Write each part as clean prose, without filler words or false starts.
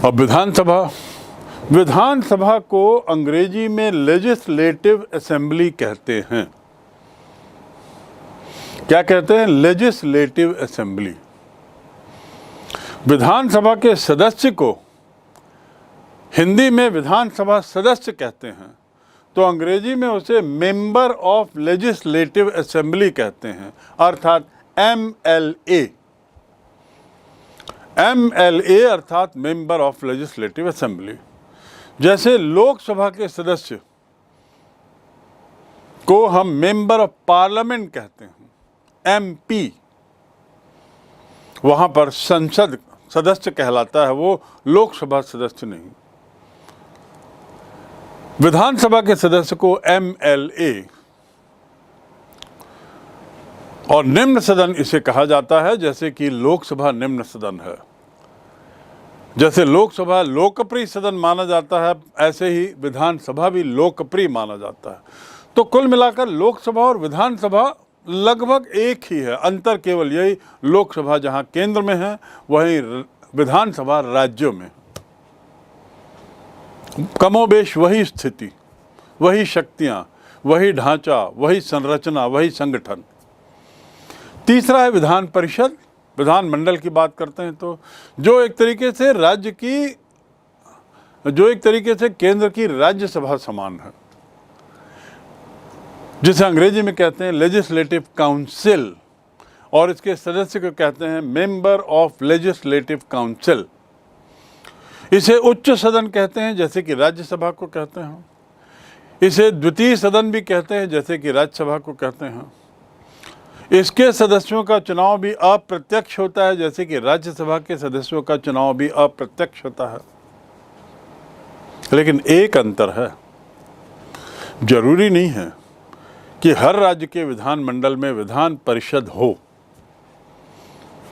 अब विधानसभा को अंग्रेजी में लेजिस्लेटिव असेंबली कहते हैं। क्या कहते हैं? Legislative assembly. विधानसभा के सदस्य को हिंदी में विधानसभा सदस्य कहते हैं, तो अंग्रेजी में उसे मेंबर ऑफ लेजिस्लेटिव असेंबली कहते हैं, अर्थात MLA। MLA अर्थात मेंबर ऑफ लेजिस्लेटिव असेंबली। जैसे लोकसभा के सदस्य को हम मेंबर ऑफ पार्लियामेंट कहते हैं, MP। वहां पर संसद सदस्य कहलाता है, वो लोकसभा सदस्य नहीं। विधानसभा के सदस्य को MLA और निम्न सदन इसे कहा जाता है, जैसे कि लोकसभा निम्न सदन है। जैसे लोकसभा लोकप्रिय सदन माना जाता है, ऐसे ही विधानसभा भी लोकप्रिय माना जाता है। तो कुल मिलाकर लोकसभा और विधानसभा लगभग एक ही है, अंतर केवल यही, लोकसभा जहां केंद्र में है वहीं विधानसभा राज्यों में। कमोबेश वही स्थिति, वही शक्तियां, वही ढांचा, वही संरचना, वही संगठन। तीसरा है विधान परिषद। विधानमंडल की बात करते हैं तो जो एक तरीके से केंद्र की राज्यसभा समान है, जिसे अंग्रेजी में कहते हैं लेजिस्लेटिव काउंसिल, और इसके सदस्य को कहते हैं मेंबर ऑफ लेजिस्लेटिव काउंसिल। इसे उच्च सदन कहते हैं, जैसे कि राज्यसभा को कहते हैं। इसे द्वितीय सदन भी कहते हैं, जैसे कि राज्यसभा को कहते हैं। इसके सदस्यों का चुनाव भी अप्रत्यक्ष होता है, जैसे कि राज्यसभा के सदस्यों का चुनाव भी अप्रत्यक्ष होता है। लेकिन एक अंतर है, जरूरी नहीं है कि हर राज्य के विधानमंडल में विधान परिषद हो,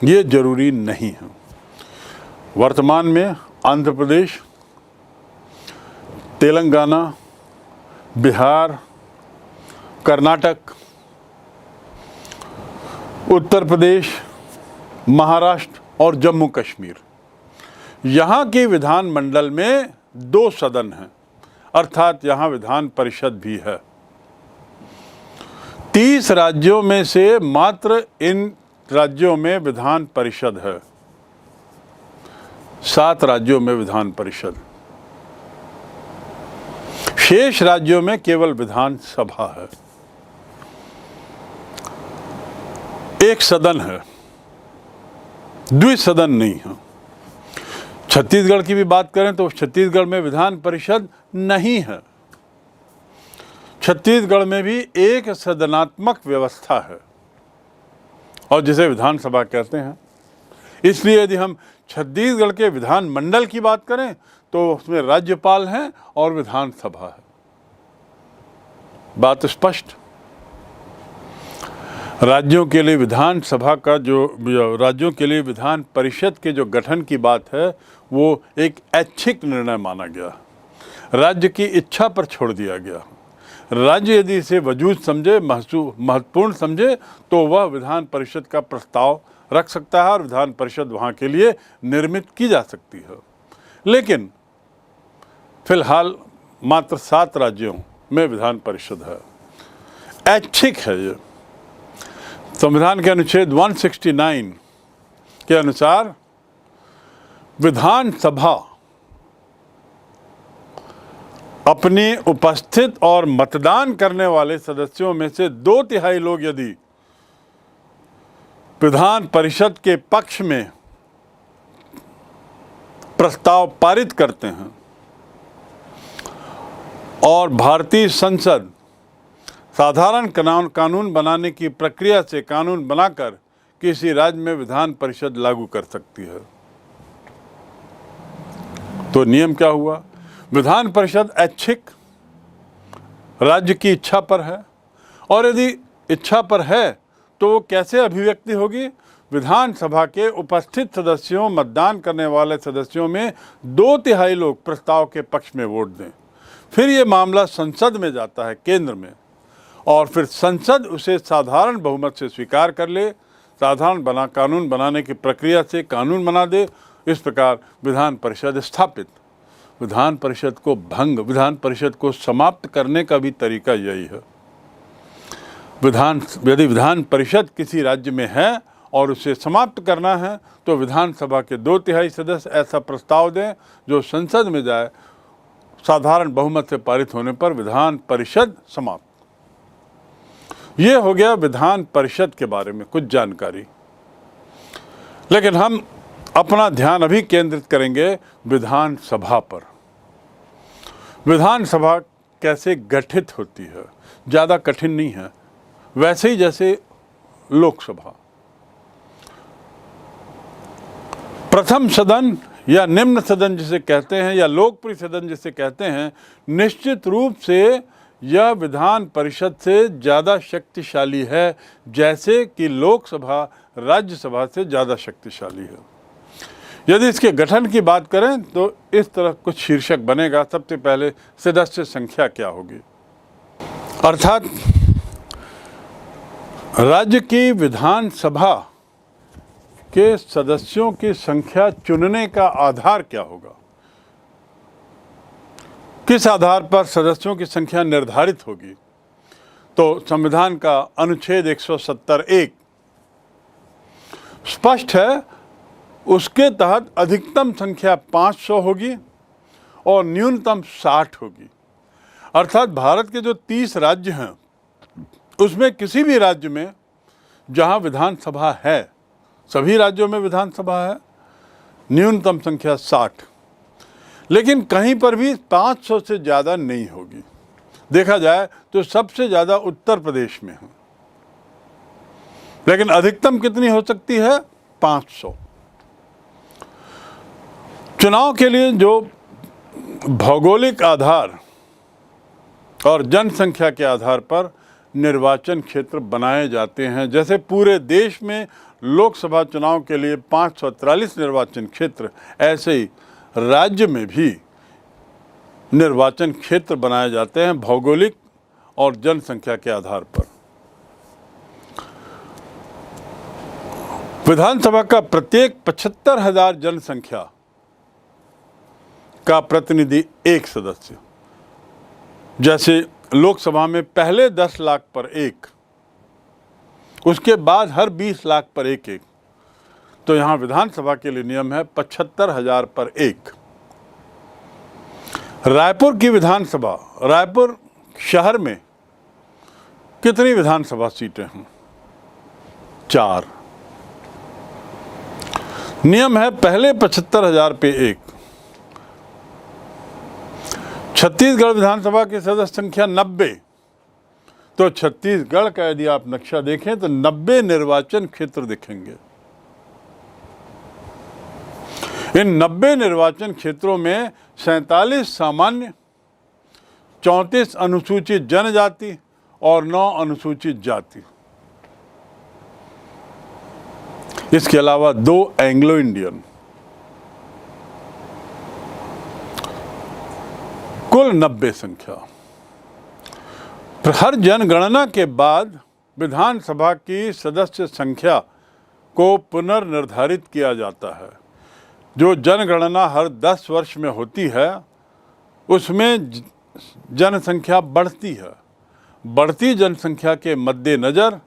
ये जरूरी नहीं है। वर्तमान में आंध्र प्रदेश, तेलंगाना, बिहार, कर्नाटक, उत्तर प्रदेश, महाराष्ट्र और जम्मू कश्मीर, यहाँ के विधानमंडल में 2 सदन हैं, अर्थात यहाँ विधान परिषद भी है। 30 राज्यों में से मात्र इन राज्यों में विधान परिषद है, 7 राज्यों में विधान परिषद, शेष राज्यों में केवल विधानसभा है। एक सदन है, द्विसदन नहीं है। छत्तीसगढ़ की भी बात करें तो छत्तीसगढ़ में विधान परिषद नहीं है। छत्तीसगढ़ में भी एक सदनात्मक व्यवस्था है, और जिसे विधानसभा कहते हैं। इसलिए यदि हम छत्तीसगढ़ के विधानमंडल की बात करें तो उसमें राज्यपाल हैं और विधानसभा है। बात स्पष्ट। राज्यों के लिए विधानसभा का राज्यों के लिए विधान परिषद के जो गठन की बात है, वो एक ऐच्छिक निर्णय माना गया, राज्य की इच्छा पर छोड़ दिया गया। राज्य यदि इसे वजूद समझे, महत्वपूर्ण समझे, तो वह विधान परिषद का प्रस्ताव रख सकता है और विधान परिषद वहाँ के लिए निर्मित की जा सकती है। लेकिन फिलहाल मात्र 7 राज्यों में विधान परिषद है, ऐच्छिक है ये। संविधान के अनुच्छेद 169 के अनुसार विधानसभा अपने उपस्थित और मतदान करने वाले सदस्यों में से 2/3 लोग यदि विधान परिषद के पक्ष में प्रस्ताव पारित करते हैं और भारतीय संसद साधारण कानून बनाने की प्रक्रिया से कानून बनाकर किसी राज्य में विधान परिषद लागू कर सकती है, तो नियम क्या हुआ? विधान परिषद ऐच्छिक राज्य की इच्छा पर है, और यदि इच्छा पर है तो वो कैसे अभिव्यक्ति होगी? विधानसभा के उपस्थित सदस्यों, मतदान करने वाले सदस्यों में 2/3 लोग प्रस्ताव के पक्ष में वोट दें। फिर ये मामला संसद में जाता है, केंद्र में, और फिर संसद उसे साधारण बहुमत से स्वीकार कर ले, कानून बनाने की प्रक्रिया से कानून बना दे। इस प्रकार विधान परिषद स्थापित। विधान परिषद को भंग, विधान परिषद को समाप्त करने का भी तरीका यही है। यदि विधान परिषद किसी राज्य में है और उसे समाप्त करना है तो विधानसभा के 2/3 सदस्य ऐसा प्रस्ताव दें जो संसद में जाए, साधारण बहुमत से पारित होने पर विधान परिषद समाप्त। ये हो गया विधान परिषद के बारे में कुछ जानकारी। लेकिन हम अपना ध्यान अभी केंद्रित करेंगे विधानसभा पर। विधानसभा कैसे गठित होती है, ज़्यादा कठिन नहीं है, वैसे ही जैसे लोकसभा। प्रथम सदन या निम्न सदन जिसे कहते हैं या लोकप्रिय सदन जिसे कहते हैं, निश्चित रूप से यह विधान परिषद से ज़्यादा शक्तिशाली है, जैसे कि लोकसभा राज्यसभा से ज़्यादा शक्तिशाली है। यदि इसके गठन की बात करें तो इस तरह कुछ शीर्षक बनेगा। सबसे पहले सदस्य संख्या क्या होगी, अर्थात राज्य की विधानसभा के सदस्यों की संख्या चुनने का आधार क्या होगा, किस आधार पर सदस्यों की संख्या निर्धारित होगी। तो संविधान का अनुच्छेद 170(1) स्पष्ट है, उसके तहत अधिकतम संख्या 500 होगी और न्यूनतम 60 होगी। अर्थात भारत के जो 30 राज्य हैं उसमें किसी भी राज्य में जहां विधानसभा है, सभी राज्यों में विधानसभा है, न्यूनतम संख्या 60, लेकिन कहीं पर भी 500 से ज़्यादा नहीं होगी। देखा जाए तो सबसे ज़्यादा उत्तर प्रदेश में है, लेकिन अधिकतम कितनी हो सकती है, 500। चुनाव के लिए जो भौगोलिक आधार और जनसंख्या के आधार पर निर्वाचन क्षेत्र बनाए जाते हैं, जैसे पूरे देश में लोकसभा चुनाव के लिए 543 निर्वाचन क्षेत्र, ऐसे ही राज्य में भी निर्वाचन क्षेत्र बनाए जाते हैं भौगोलिक और जनसंख्या के आधार पर। विधानसभा का प्रत्येक 75,000 जनसंख्या का प्रतिनिधि एक सदस्य, जैसे लोकसभा में पहले 10 लाख पर एक, उसके बाद हर 20 लाख पर एक, तो यहाँ विधानसभा के लिए नियम है 75,000 पर एक। रायपुर की विधानसभा, रायपुर शहर में कितनी विधानसभा सीटें हैं, 4। नियम है पहले 75,000 पे एक। छत्तीसगढ़ विधानसभा की सदस्य संख्या 90, तो छत्तीसगढ़ का यदि आप नक्शा देखें तो 90 निर्वाचन क्षेत्र दिखेंगे। इन 90 निर्वाचन क्षेत्रों में 47 सामान्य, 34 अनुसूचित जनजाति और 9 अनुसूचित जाति, इसके अलावा 2 एंग्लो इंडियन, कुल 90 संख्या। हर जनगणना के बाद विधानसभा की सदस्य संख्या को पुनर्निर्धारित किया जाता है। जो जनगणना हर 10 वर्ष में होती है उसमें जनसंख्या बढ़ती है। बढ़ती जनसंख्या के मद्देनज़र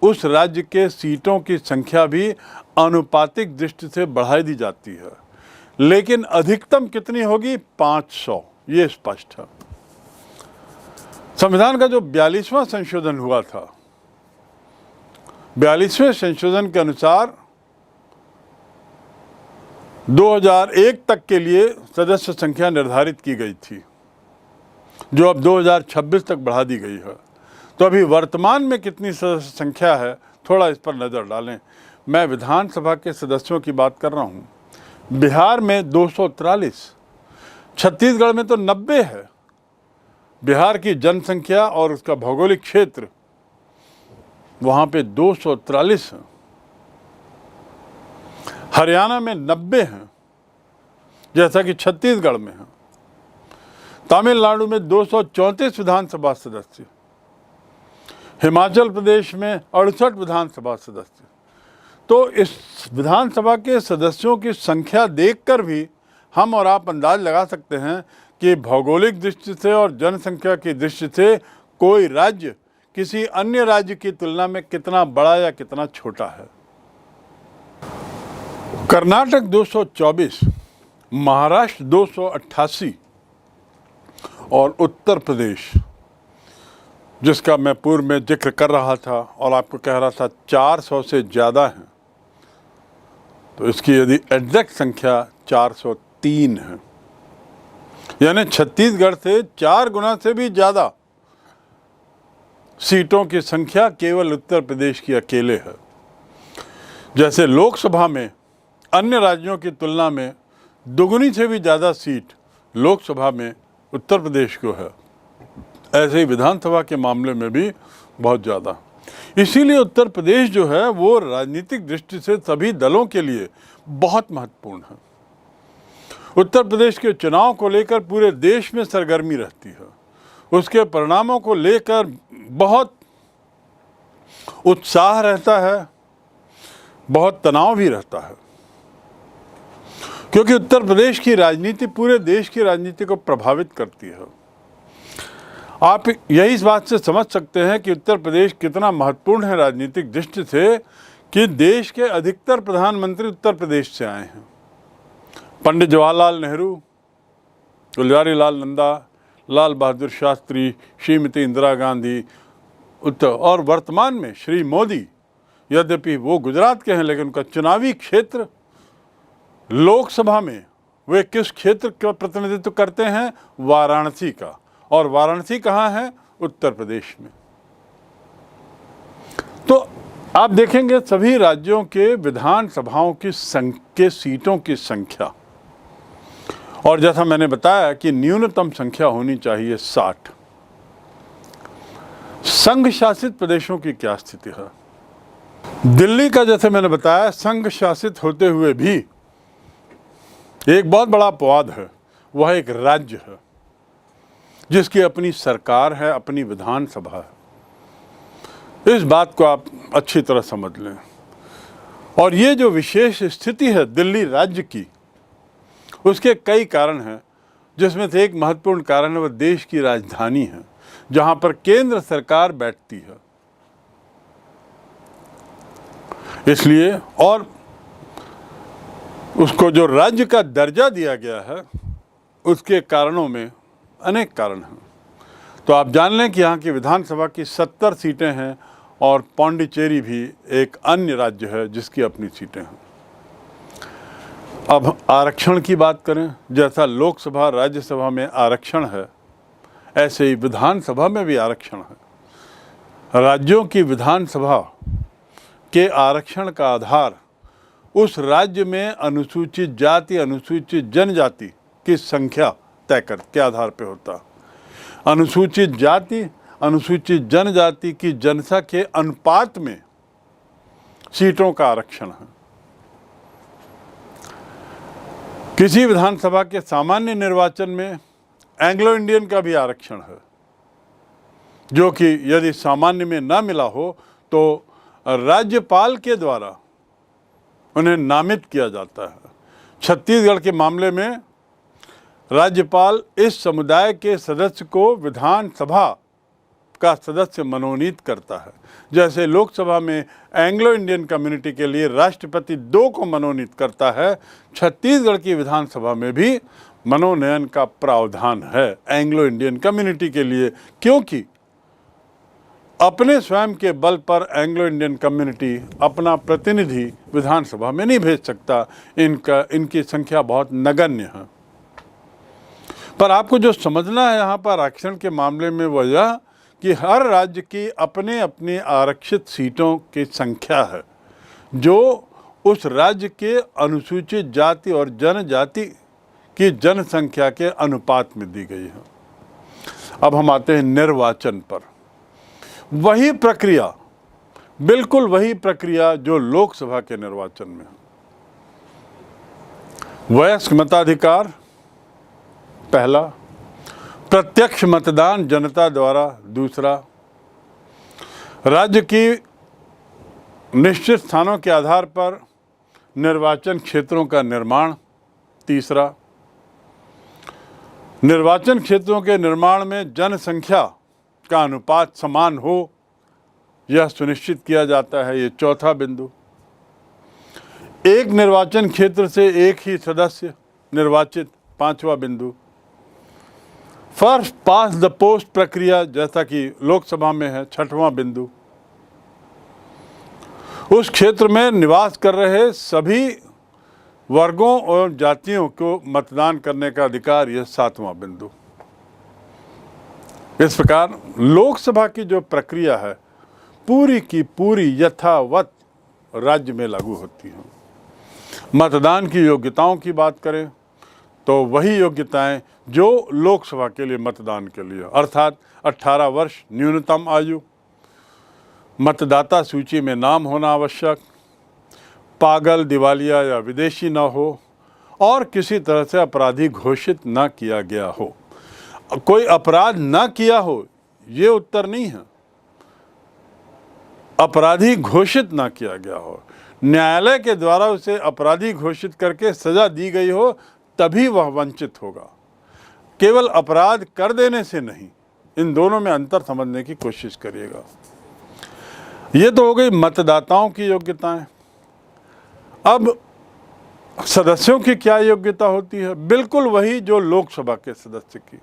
उस राज्य के सीटों की संख्या भी आनुपातिक दृष्टि से बढ़ाई दी जाती है, लेकिन अधिकतम कितनी होगी, 500, ये स्पष्ट है। संविधान का जो 42वां संशोधन हुआ था, 42वें संशोधन के अनुसार 2001 तक के लिए सदस्य संख्या निर्धारित की गई थी, जो अब 2026 तक बढ़ा दी गई है। तो अभी वर्तमान में कितनी सदस्य संख्या है, थोड़ा इस पर नज़र डालें। मैं विधानसभा के सदस्यों की बात कर रहा हूँ। बिहार में 243, छत्तीसगढ़ में तो 90 है। बिहार की जनसंख्या और उसका भौगोलिक क्षेत्र, वहाँ पे 243 है। हरियाणा में 90 हैं, जैसा कि छत्तीसगढ़ में है। तमिलनाडु में 234 विधानसभा सदस्य, हिमाचल प्रदेश में 68 विधानसभा सदस्य। तो इस विधानसभा के सदस्यों की संख्या देखकर भी हम और आप अंदाज लगा सकते हैं कि भौगोलिक दृष्टि से और जनसंख्या की दृष्टि से कोई राज्य किसी अन्य राज्य की तुलना में कितना बड़ा या कितना छोटा है। कर्नाटक 224, महाराष्ट्र 288 और उत्तर प्रदेश, जिसका मैं पूर्व में जिक्र कर रहा था और आपको कह रहा था 400 से ज़्यादा हैं, तो इसकी यदि एग्जैक्ट संख्या 403 है, यानी छत्तीसगढ़ से 4 गुना से भी ज़्यादा सीटों की संख्या केवल उत्तर प्रदेश की अकेले है। जैसे लोकसभा में अन्य राज्यों की तुलना में दुगुनी से भी ज़्यादा सीट लोकसभा में उत्तर प्रदेश को है, ऐसे ही विधानसभा के मामले में भी बहुत ज़्यादा। इसीलिए उत्तर प्रदेश जो है वो राजनीतिक दृष्टि से सभी दलों के लिए बहुत महत्वपूर्ण है। उत्तर प्रदेश के चुनाव को लेकर पूरे देश में सरगर्मी रहती है, उसके परिणामों को लेकर बहुत उत्साह रहता है, बहुत तनाव भी रहता है, क्योंकि उत्तर प्रदेश की राजनीति पूरे देश की राजनीति को प्रभावित करती है। आप यही इस बात से समझ सकते हैं कि उत्तर प्रदेश कितना महत्वपूर्ण है राजनीतिक दृष्टि से कि देश के अधिकतर प्रधानमंत्री उत्तर प्रदेश से आए हैं। पंडित जवाहरलाल नेहरू, गुलजारी लाल नंदा, लाल बहादुर शास्त्री, श्रीमती इंदिरा गांधी, और वर्तमान में श्री मोदी, यद्यपि वो गुजरात के हैं लेकिन उनका चुनावी क्षेत्र लोकसभा में वे किस क्षेत्र का प्रतिनिधित्व करते हैं? वाराणसी का। और वाराणसी कहाँ है? उत्तर प्रदेश में। तो आप देखेंगे सभी राज्यों के विधानसभाओं की सीटों की संख्या, और जैसा मैंने बताया कि न्यूनतम संख्या होनी चाहिए 60। संघ शासित प्रदेशों की क्या स्थिति है? दिल्ली का, जैसे मैंने बताया, संघ शासित होते हुए भी एक बहुत बड़ा अपवाद है, वह एक राज्य है जिसकी अपनी सरकार है, अपनी विधानसभा है। इस बात को आप अच्छी तरह समझ लें। और ये जो विशेष स्थिति है दिल्ली राज्य की, उसके कई कारण हैं, जिसमें से एक महत्वपूर्ण कारण है वह देश की राजधानी है, जहां पर केंद्र सरकार बैठती है। इसलिए और उसको जो राज्य का दर्जा दिया गया है, उसके कारणों में अनेक कारण हैं। तो आप जान लें कि यहाँ की विधानसभा की 70 सीटें हैं और पौंडीचेरी भी एक अन्य राज्य है जिसकी अपनी सीटें हैं। अब आरक्षण की बात करें, जैसा लोकसभा राज्यसभा में आरक्षण है, ऐसे ही विधानसभा में भी आरक्षण है। राज्यों की विधानसभा के आरक्षण का आधार उस राज्य में अनुसूचित जाति, अनुसूचित जनजाति की संख्या तय के आधार पर होता। अनुसूचित जाति, अनुसूचित जनजाति की जनता के अनुपात में सीटों का आरक्षण है। किसी विधानसभा के सामान्य निर्वाचन में एंग्लो इंडियन का भी आरक्षण है, जो कि यदि सामान्य में ना मिला हो तो राज्यपाल के द्वारा उन्हें नामित किया जाता है। छत्तीसगढ़ के मामले में राज्यपाल इस समुदाय के सदस्य को विधानसभा का सदस्य मनोनीत करता है। जैसे लोकसभा में एंग्लो इंडियन कम्युनिटी के लिए राष्ट्रपति 2 को मनोनीत करता है, छत्तीसगढ़ की विधानसभा में भी मनोनयन का प्रावधान है एंग्लो इंडियन कम्युनिटी के लिए, क्योंकि अपने स्वयं के बल पर एंग्लो इंडियन कम्युनिटी अपना प्रतिनिधि विधानसभा में नहीं भेज सकता। इनकी संख्या बहुत नगण्य है। पर आपको जो समझना है यहाँ पर आरक्षण के मामले में वह यह कि हर राज्य की अपने अपने आरक्षित सीटों की संख्या है, जो उस राज्य के अनुसूचित जाति और जनजाति की जनसंख्या के अनुपात में दी गई है। अब हम आते हैं निर्वाचन पर। वही प्रक्रिया, बिल्कुल वही प्रक्रिया जो लोकसभा के निर्वाचन में है। वयस्क मताधिकार पहला, प्रत्यक्ष मतदान जनता द्वारा दूसरा, राज्य की निश्चित स्थानों के आधार पर निर्वाचन क्षेत्रों का निर्माण। तीसरा, निर्वाचन क्षेत्रों के निर्माण में जनसंख्या का अनुपात समान हो, यह सुनिश्चित किया जाता है। ये चौथा बिंदु। एक निर्वाचन क्षेत्र से एक ही सदस्य निर्वाचित। पांचवा बिंदु। फर्स्ट पास द पोस्ट प्रक्रिया, जैसा कि लोकसभा में है। छठवां बिंदु। उस क्षेत्र में निवास कर रहे सभी वर्गों और जातियों को मतदान करने का अधिकार, यह सातवां बिंदु। इस प्रकार लोकसभा की जो प्रक्रिया है पूरी की पूरी यथावत राज्य में लागू होती है। मतदान की योग्यताओं की बात करें तो वही योग्यताएं जो लोकसभा के लिए मतदान के लिए, अर्थात 18 वर्ष न्यूनतम आयु, मतदाता सूची में नाम होना आवश्यक, पागल, दिवालिया या विदेशी न हो और किसी तरह से अपराधी घोषित न किया गया हो। कोई अपराध न किया हो ये उत्तर नहीं है, अपराधी घोषित ना किया गया हो, न्यायालय के द्वारा उसे अपराधी घोषित करके सजा दी गई हो तभी वह वंचित होगा, केवल अपराध कर देने से नहीं। इन दोनों में अंतर समझने की कोशिश करिएगा। ये तो हो गई मतदाताओं की योग्यताएं। अब सदस्यों की क्या योग्यता होती है? बिल्कुल वही जो लोकसभा के सदस्य की।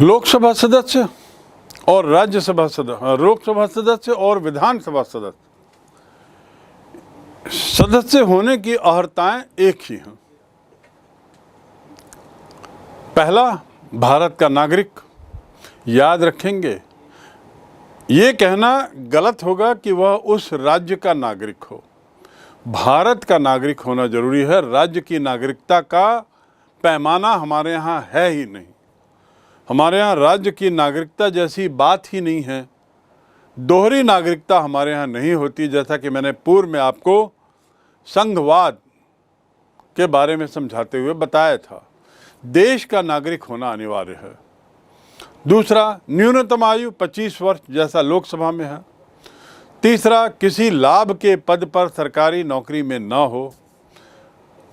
लोकसभा सदस्य और राज्यसभा सदस्य, लोकसभा सदस्य और विधानसभा सदस्य होने की अर्हताएं एक ही हैं। पहला, भारत का नागरिक। याद रखेंगे, ये कहना गलत होगा कि वह उस राज्य का नागरिक हो। भारत का नागरिक होना जरूरी है। राज्य की नागरिकता का पैमाना हमारे यहाँ है ही नहीं। हमारे यहाँ राज्य की नागरिकता जैसी बात ही नहीं है। दोहरी नागरिकता हमारे यहाँ नहीं होती, जैसा कि मैंने पूर्व में आपको संघवाद के बारे में समझाते हुए बताया था। देश का नागरिक होना अनिवार्य है। दूसरा, न्यूनतम आयु 25 वर्ष जैसा लोकसभा में है। तीसरा, किसी लाभ के पद पर सरकारी नौकरी में न हो।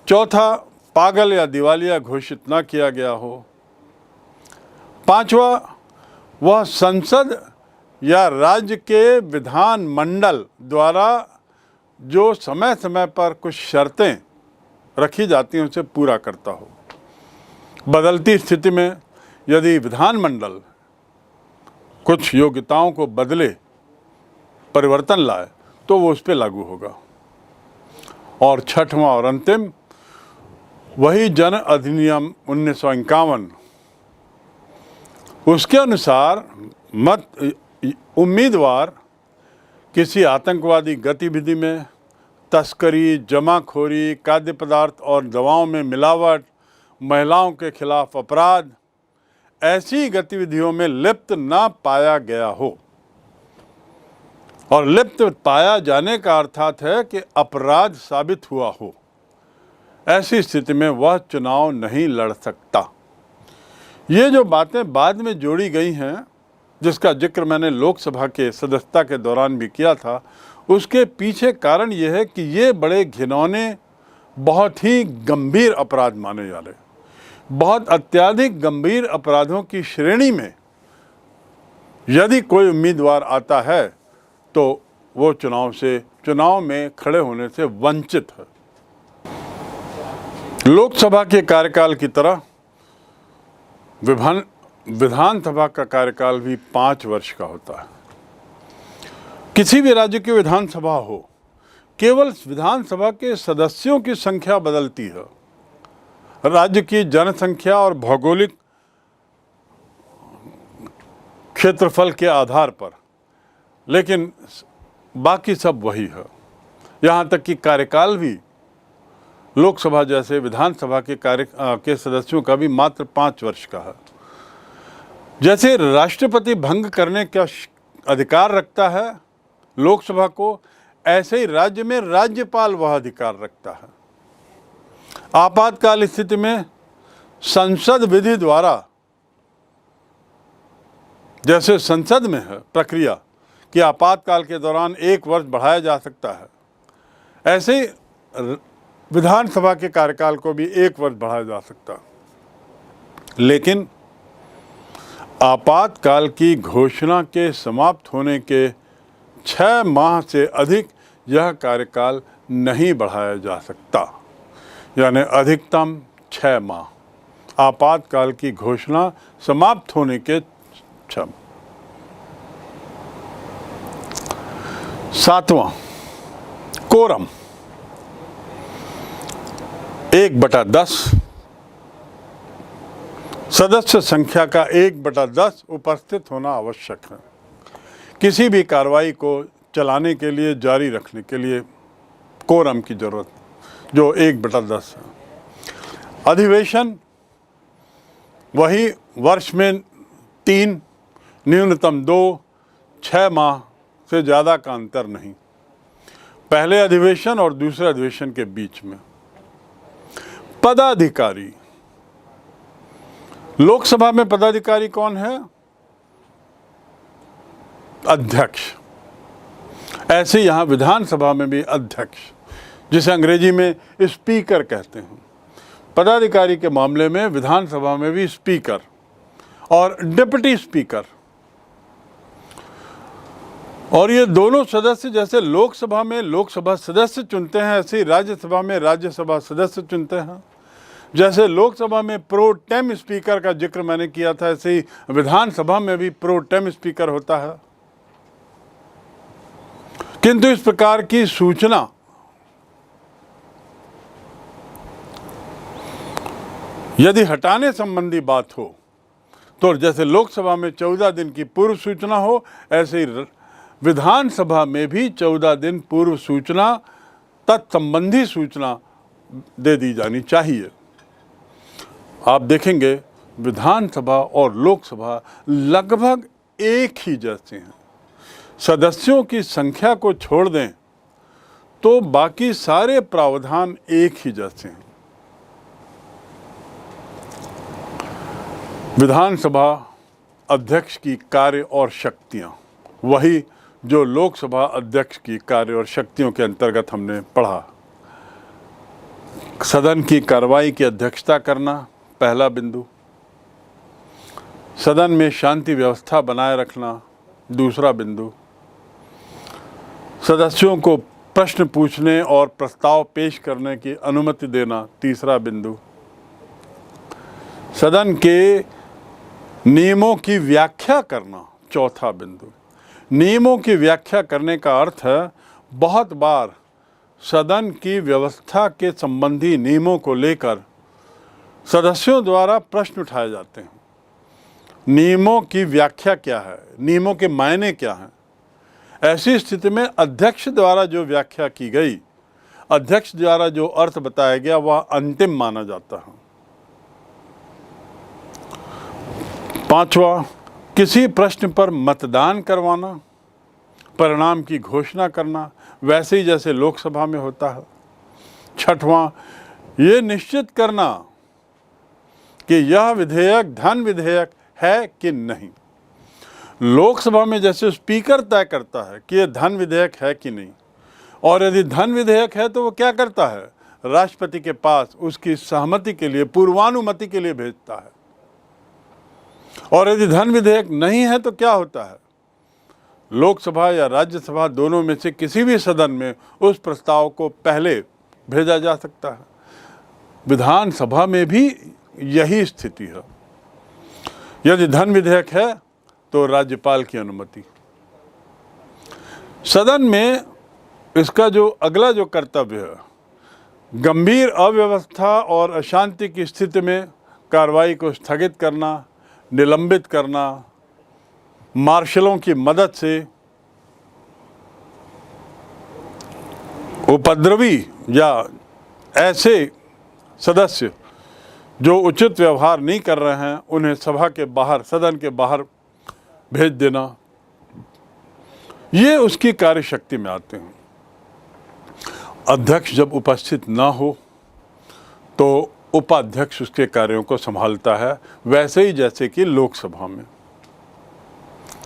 चौथा, पागल या दिवालिया घोषित न किया गया हो। पांचवा, वह संसद या राज्य के विधान मंडल द्वारा जो समय समय पर कुछ शर्तें रखी जाती हैं उसे पूरा करता हो। बदलती स्थिति में यदि विधानमंडल कुछ योग्यताओं को बदले, परिवर्तन लाए, तो वो उस पर लागू होगा। और छठवां और अंतिम, वही जन अधिनियम 1951, उसके अनुसार उम्मीदवार किसी आतंकवादी गतिविधि में, तस्करी, जमाखोरी, खाद्य पदार्थ और दवाओं में मिलावट, महिलाओं के खिलाफ अपराध, ऐसी गतिविधियों में लिप्त ना पाया गया हो। और लिप्त पाया जाने का अर्थात है कि अपराध साबित हुआ हो। ऐसी स्थिति में वह चुनाव नहीं लड़ सकता। ये जो बातें बाद में जोड़ी गई हैं, जिसका जिक्र मैंने लोकसभा के सदस्यता के दौरान भी किया था, उसके पीछे कारण यह है कि ये बड़े घिनौने, बहुत ही गंभीर अपराध माने जा रहे। बहुत अत्यधिक गंभीर अपराधों की श्रेणी में यदि कोई उम्मीदवार आता है तो वो चुनाव में खड़े होने से वंचित है। लोकसभा के कार्यकाल की तरह विधानसभा का कार्यकाल भी 5 वर्ष का होता है। किसी भी राज्य की विधानसभा हो, केवल विधानसभा के सदस्यों की संख्या बदलती है, राज्य की जनसंख्या और भौगोलिक क्षेत्रफल के आधार पर, लेकिन बाकी सब वही है। यहाँ तक कि कार्यकाल भी लोकसभा जैसे विधानसभा के सदस्यों का भी मात्र 5 वर्ष का है। जैसे राष्ट्रपति भंग करने का अधिकार रखता है लोकसभा को, ऐसे ही राज्य में राज्यपाल वह अधिकार रखता है। आपातकाल स्थिति में संसद विधि द्वारा, जैसे संसद में है प्रक्रिया, कि आपातकाल के दौरान 1 वर्ष बढ़ाया जा सकता है, ऐसे ही विधानसभा के कार्यकाल को भी 1 वर्ष बढ़ाया जा सकता है। लेकिन आपातकाल की घोषणा के समाप्त होने के 6 माह से अधिक यह कार्यकाल नहीं बढ़ाया जा सकता, यानी अधिकतम 6 माह आपातकाल की घोषणा समाप्त होने के 6। 7वां, कोरम 1/10, सदस्य संख्या का 1/10 उपस्थित होना आवश्यक है किसी भी कार्रवाई को चलाने के लिए, जारी रखने के लिए कोरम की जरूरत, जो 1/10 है। अधिवेशन वही वर्ष में 3, न्यूनतम 2, 6 माह से ज़्यादा का अंतर नहीं, पहले अधिवेशन और दूसरे अधिवेशन के बीच में। पदाधिकारी, लोकसभा में पदाधिकारी कौन है? अध्यक्ष। ऐसे यहाँ विधानसभा में भी अध्यक्ष, जिसे अंग्रेजी में स्पीकर कहते हैं। पदाधिकारी के मामले में विधानसभा में भी स्पीकर और डिप्टी स्पीकर, और ये दोनों सदस्य जैसे लोकसभा में लोकसभा सदस्य चुनते हैं, ऐसे ही राज्यसभा में राज्यसभा सदस्य चुनते हैं। जैसे लोकसभा में प्रो टेम स्पीकर का जिक्र मैंने किया था, ऐसे ही विधानसभा में भी प्रो टेम स्पीकर होता है। किंतु इस प्रकार की सूचना यदि हटाने संबंधी बात हो तो जैसे लोकसभा में 14 दिन की पूर्व सूचना हो, ऐसे ही विधानसभा में भी 14 दिन पूर्व सूचना, तत्संबंधी सूचना दे दी जानी चाहिए। आप देखेंगे विधानसभा और लोकसभा लगभग एक ही जैसे हैं। सदस्यों की संख्या को छोड़ दें तो बाकी सारे प्रावधान एक ही जैसे हैं। विधानसभा अध्यक्ष की कार्य और शक्तियां वही जो लोकसभा अध्यक्ष की कार्य और शक्तियों के अंतर्गत हमने पढ़ा। सदन की कार्रवाई की अध्यक्षता करना पहला बिंदु, सदन में शांति व्यवस्था बनाए रखना दूसरा बिंदु, सदस्यों को प्रश्न पूछने और प्रस्ताव पेश करने की अनुमति देना तीसरा बिंदु, सदन के नियमों की व्याख्या करना चौथा बिंदु। नियमों की व्याख्या करने का अर्थ है बहुत बार सदन की व्यवस्था के संबंधी नियमों को लेकर सदस्यों द्वारा प्रश्न उठाए जाते हैं। नियमों की व्याख्या क्या है, नियमों के मायने क्या हैं। ऐसी स्थिति में अध्यक्ष द्वारा जो व्याख्या की गई, अध्यक्ष द्वारा जो अर्थ बताया गया, वह अंतिम माना जाता है। पांचवा, किसी प्रश्न पर मतदान करवाना, परिणाम की घोषणा करना, वैसे ही जैसे लोकसभा में होता है। छठवां, ये निश्चित करना कि यह विधेयक धन विधेयक है कि नहीं। लोकसभा में जैसे स्पीकर तय करता है कि यह धन विधेयक है कि नहीं, और यदि धन विधेयक है तो वो क्या करता है, राष्ट्रपति के पास उसकी सहमति के लिए, पूर्वानुमति के लिए भेजता है। और यदि धन विधेयक नहीं है तो क्या होता है, लोकसभा या राज्यसभा दोनों में से किसी भी सदन में उस प्रस्ताव को पहले भेजा जा सकता है। विधानसभा में भी यही स्थिति है। यदि धन विधेयक है तो राज्यपाल की अनुमति। सदन में इसका जो अगला जो कर्तव्य है, गंभीर अव्यवस्था और अशांति की स्थिति में कार्रवाई को स्थगित करना, निलंबित करना, मार्शलों की मदद से उपद्रवी या ऐसे सदस्य जो उचित व्यवहार नहीं कर रहे हैं उन्हें सभा के बाहर, सदन के बाहर भेज देना, ये उसकी कार्यशक्ति में आते हैं। अध्यक्ष जब उपस्थित ना हो तो उपाध्यक्ष उसके कार्यों को संभालता है, वैसे ही जैसे कि लोकसभा में।